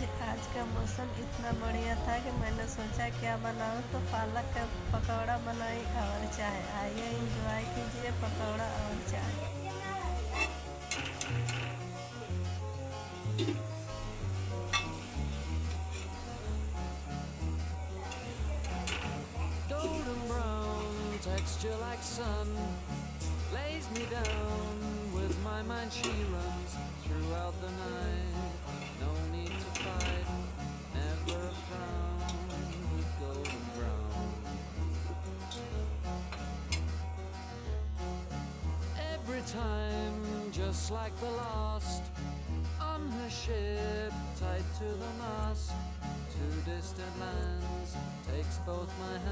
आज का मौसम इतना बढ़िया था कि मैंने सोचा क्या बनाऊं, तो पालक का पकौड़ा बनाई और चाय। आइए एंजॉय कीजिए पकौड़ा और चाय। Golden brown texture like sun lays me down. With my mind she runs throughout the night. No need to fight, never a frown with golden brown. Every time, just like the last, on her ship, tied to the mast, to distant lands, takes both my hands.